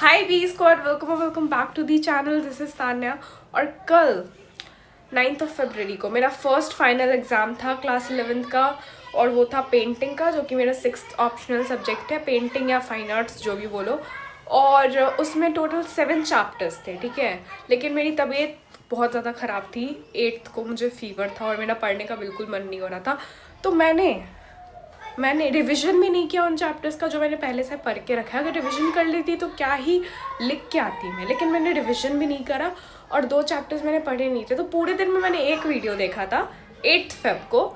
High B squad, welcome back to the channel. This is Tanya. और कल 9th फरवरी को मेरा फर्स्ट फाइनल एग्ज़ाम था क्लास 11th का, और वो था पेंटिंग का, जो कि मेरा 6th ऑप्शनल सब्जेक्ट है, पेंटिंग या फाइन आर्ट्स जो भी बोलो। और उसमें टोटल 7 चैप्टर्स थे, ठीक है। लेकिन मेरी तबीयत बहुत ज़्यादा ख़राब थी। 8th को मुझे फीवर था और मेरा पढ़ने का बिल्कुल मन नहीं हो रहा था, तो मैंने रिवीजन भी नहीं किया उन चैप्टर्स का जो मैंने पहले से पढ़ के रखा है। अगर रिवीजन कर लेती तो क्या ही लिख के आती मैं, लेकिन मैंने रिवीजन भी नहीं करा और 2 चैप्टर्स मैंने पढ़े नहीं थे। तो पूरे दिन में मैंने एक वीडियो देखा था 8th फेब को।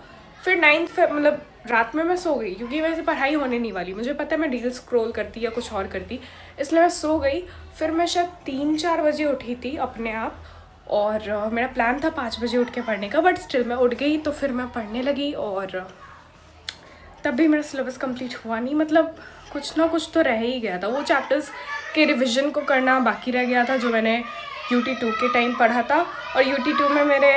फिर 9th फेब मतलब रात में मैं सो गई, क्योंकि वैसे पढ़ाई होने नहीं वाली। मुझे पता है मैं रील स्क्रॉल करती या कुछ और करती, इसलिए मैं सो गई। फिर मैं शायद 3-4 बजे उठी थी अपने आप, और मेरा प्लान था 5 बजे उठ के पढ़ने का, बट स्टिल मैं उठ गई। तो फिर मैं पढ़ने लगी और तब भी मेरा सिलेबस कंप्लीट हुआ नहीं, मतलब कुछ ना कुछ तो रह ही गया था। वो चैप्टर्स के रिवीजन को करना बाकी रह गया था जो मैंने UT2 के टाइम पढ़ा था। और UT2 में मेरे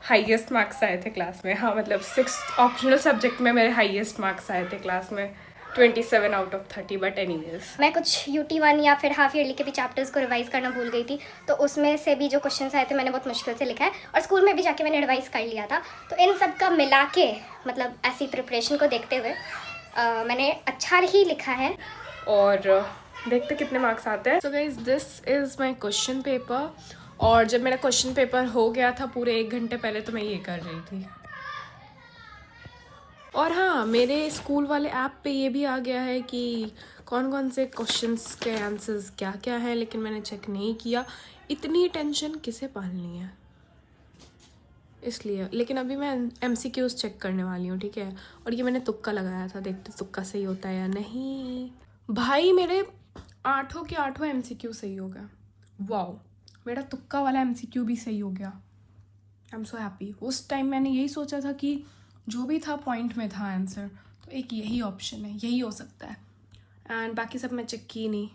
हाईएस्ट मार्क्स आए थे क्लास में। हाँ, मतलब 6th ऑप्शनल सब्जेक्ट में मेरे हाईएस्ट मार्क्स आए थे क्लास में, 27 आउट ऑफ 30। बट एनीवेज, मैं कुछ UT1 या फिर हाफ ईयरली के भी चैप्टर्स को रिवाइज करना भूल गई थी, तो उसमें से भी जो क्वेश्चंस आए थे मैंने बहुत मुश्किल से लिखा है, और स्कूल में भी जाके मैंने रिवाइज कर लिया था। तो इन सब का मिला के, मतलब ऐसी प्रिपरेशन को देखते हुए मैंने अच्छा ही लिखा है। और देखते कितने मार्क्स आते हैं। So guys, this is my question paper. और जब मेरा क्वेश्चन पेपर हो गया था पूरे 1 घंटे पहले, तो मैं ये कर रही थी। और हाँ, मेरे स्कूल वाले ऐप पे ये भी आ गया है कि कौन कौन से क्वेश्चंस के आंसर्स क्या क्या हैं, लेकिन मैंने चेक नहीं किया। इतनी टेंशन किसे पालनी है, इसलिए। लेकिन अभी मैं MCQs चेक करने वाली हूँ, ठीक है। और ये मैंने तुक्का लगाया था, देखते तुक्का सही होता है या नहीं। भाई मेरे 8 के 8 MCQ सही हो गया। वाओ, मेरा तुक्का वाला MCQ भी सही हो गया। I am so happy. उस टाइम मैंने यही सोचा था कि जो भी था पॉइंट में था आंसर, तो एक यही ऑप्शन है, यही हो सकता है। एंड बाकी सब मैं चेक की नहीं।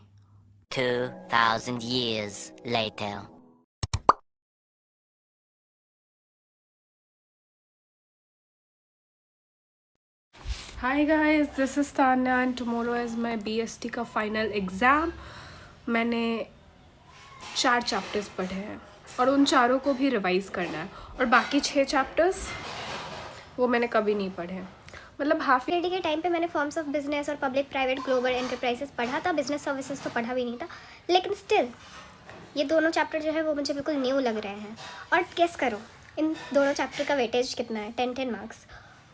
2000 years later. Hi guys, this is Tanya and tomorrow is my BST का फाइनल एग्ज़ाम। मैंने 4 चैप्टर्स पढ़े हैं और उन चारों को भी रिवाइज करना है, और बाकी 6 चैप्टर्स वो मैंने कभी नहीं पढ़े हैं। मतलब हाफ ईयरली के टाइम पे मैंने फॉर्म्स ऑफ बिजनेस और पब्लिक प्राइवेट ग्लोबल एंटरप्राइजेस पढ़ा था। बिजनेस सर्विसेज तो पढ़ा भी नहीं था, लेकिन स्टिल ये दोनों चैप्टर जो है वो मुझे बिल्कुल न्यू लग रहे हैं। और गेस करो इन दोनों चैप्टर का वेटेज कितना है? 10 मार्क्स।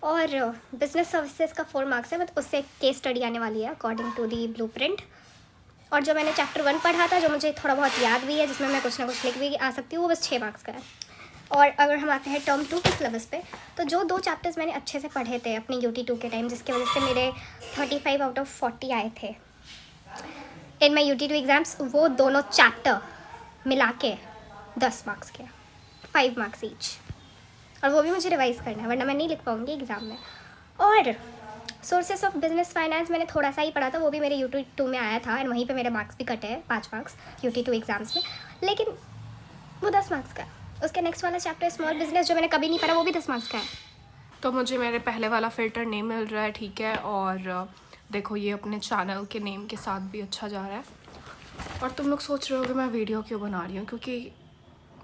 और बिजनेस सर्विसेज का 4 मार्क्स है, मतलब उससे केस स्टडी आने वाली है अकॉर्डिंग टू दी ब्लूप्रिंट। और जो मैंने चैप्टर 1 पढ़ा था, जो मुझे थोड़ा बहुत याद भी है, जिसमें मैं कुछ ना कुछ लिख भी आ सकती हूँ, वो बस 6 मार्क्स का है। और अगर हम आते हैं टर्म 2 के सिलेबस पे, तो जो 2 चैप्टर्स मैंने अच्छे से पढ़े थे अपनी UT2 के टाइम, जिसकी वजह से मेरे 35 आउट ऑफ 40 आए थे इन माई UT2 एग्ज़ाम्स, वो दोनों चैप्टर मिला के 10 मार्क्स के, 5 मार्क्स ईच। और वो भी मुझे रिवाइज करना है, वरना मैं नहीं लिख पाऊँगी एग्ज़ाम में। और सोर्सेस ऑफ बिजनेस फाइनेंस मैंने थोड़ा सा ही पढ़ा था, वो भी मेरे UT2 में आया था, एंड वहीं पे मेरे मार्क्स भी कटे हैं 5 मार्क्स UT2 एग्ज़ाम्स में, लेकिन वो 10 मार्क्स का है। उसके नेक्स्ट वाला चैप्टर स्मॉल बिजनेस, जो मैंने कभी नहीं पढ़ा, वो भी 10 मार्क्स का है। तो मुझे मेरे पहले वाला फ़िल्टर नहीं मिल रहा है, ठीक है। और देखो ये अपने चैनल के नेम के साथ भी अच्छा जा रहा है। और तुम लोग सोच रहे हो कि मैं वीडियो क्यों बना रही हूँ, क्योंकि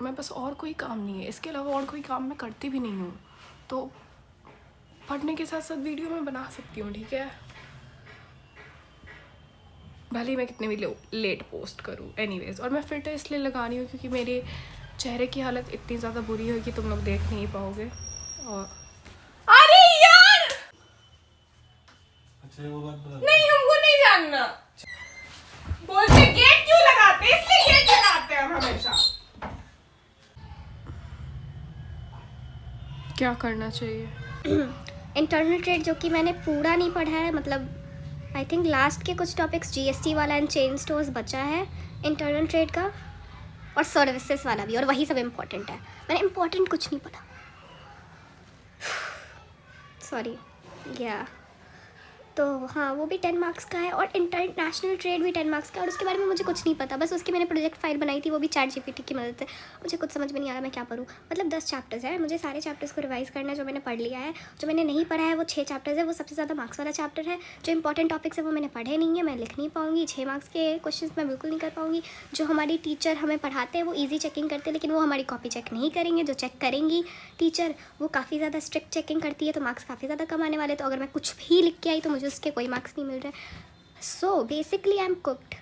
मैं बस, और कोई काम नहीं है इसके अलावा, और कोई काम मैं करती भी नहीं हूँ। तो पढ़ने के साथ साथ वीडियो मैं बना सकती हूँ, ठीक है। भले ही मैं कितने भी लेट पोस्ट करूँ, एनीवेज। और मैं फ़िल्टर इसलिए लगा रही हूँ क्योंकि मेरे चेहरे की हालत इतनी ज़्यादा बुरी है कि तुम लोग देख नहीं पाओगे। और अरे यार, अच्छा वो बात बता। नहीं, हमको नहीं जानना। बोलते गेट क्यों लगाते, इसलिए गेट लगाते हैं हम हमेशा। क्या करना चाहिए? इंटरनल ट्रेड, जो कि मैंने पूरा नहीं पढ़ा है, मतलब आई थिंक लास्ट के कुछ टॉपिक्स GST वाला एंड चेन स्टोर्स बचा है इंटरनल ट्रेड का, और सर्विसेज वाला भी, और वही सब इम्पोर्टेंट है। मैंने इम्पोर्टेंट कुछ नहीं पढ़ा, सॉरी। या तो हाँ, वो भी 10 मार्क्स का है, और इंटरनेशनल ट्रेड भी 10 मार्क्स का है, और उसके बारे में मुझे कुछ नहीं पता, बस उसकी मैंने प्रोजेक्ट फाइल बनाई थी, वो भी ChatGPT की मदद से। मुझे कुछ समझ में नहीं आ रहा मैं क्या पढूँ। मतलब 10 चैप्टर्स है, मुझे सारे चैप्टर्स को रिवाइज़ करना है। जो मैंने पढ़ लिया है, जो मैंने नहीं पढ़ा है वो 6 चैप्टर्स है, वो सबसे ज़्यादा मार्क्स वाला चैप्टर है। जो इंपॉर्टेंट टॉपिक्स है वो मैंने पढ़े नहीं है, मैं लिख नहीं पाऊँगी। 6 मार्क्स के क्वेश्चन मैं बिल्कुल नहीं कर पाऊँगी। जो हमारी टीचर हमें पढ़ाते हैं वो ईजी चेकिंग करते हैं, लेकिन वो हमारी कॉपी चेक नहीं करेंगे। जो चेक करेंगी टीचर वो काफ़ी ज़्यादा स्ट्रिक्ट चेकिंग करती है, तो मार्क्स काफ़ी ज़्यादा कम आने वाले। तो अगर मैं कुछ भी लिख के आई तो मुझे उसके कोई मार्क्स नहीं मिल रहे। So basically I am cooked.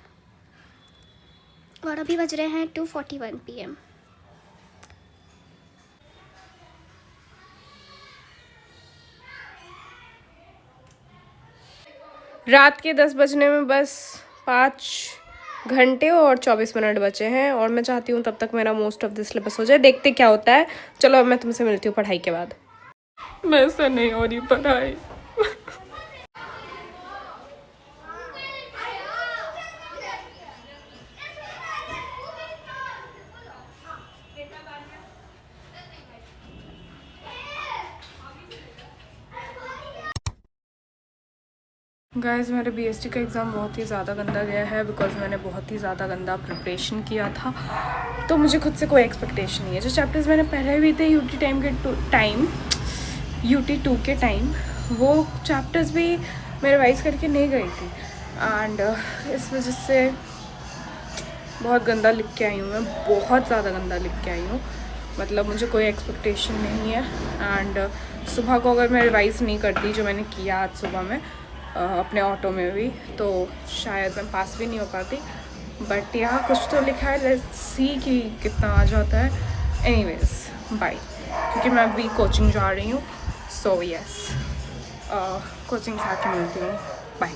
और अभी बज रहे हैं 2:41 PM। रात के 10 बजने में बस 5 घंटे और 24 मिनट बचे हैं, और मैं चाहती हूँ तब तक मेरा मोस्ट ऑफ द सिलेबस हो जाए। देखते क्या होता है। चलो अब मैं तुमसे मिलती हूँ पढ़ाई के बाद। मैं से नहीं हो रही पढ़ाई। गाइस मेरे BST का एग्ज़ाम बहुत ही ज़्यादा गंदा गया है, बिकॉज मैंने बहुत ही ज़्यादा गंदा प्रिपरेशन किया था। तो मुझे खुद से कोई एक्सपेक्टेशन नहीं है। जो चैप्टर्स मैंने पढ़े भी थे UT2 के टाइम, वो चैप्टर्स भी मैं रिवाइज़ करके नहीं गई थी, एंड इस वजह से बहुत गंदा लिख के आई हूँ मैं, बहुत ज़्यादा गंदा लिख के आई हूँ। मतलब मुझे कोई एक्सपेक्टेशन नहीं है। एंड सुबह को अगर मैं रिवाइज़ नहीं करती, जो मैंने किया आज सुबह में अपने ऑटो में भी, तो शायद मैं पास भी नहीं हो पाती। बट यहाँ कुछ तो लिखा है, लेट्स सी कि कितना आ जाता है। एनीवेज बाय, क्योंकि मैं अभी कोचिंग जा रही हूँ। सो यस, कोचिंग से आके मिलती हूँ। बाय।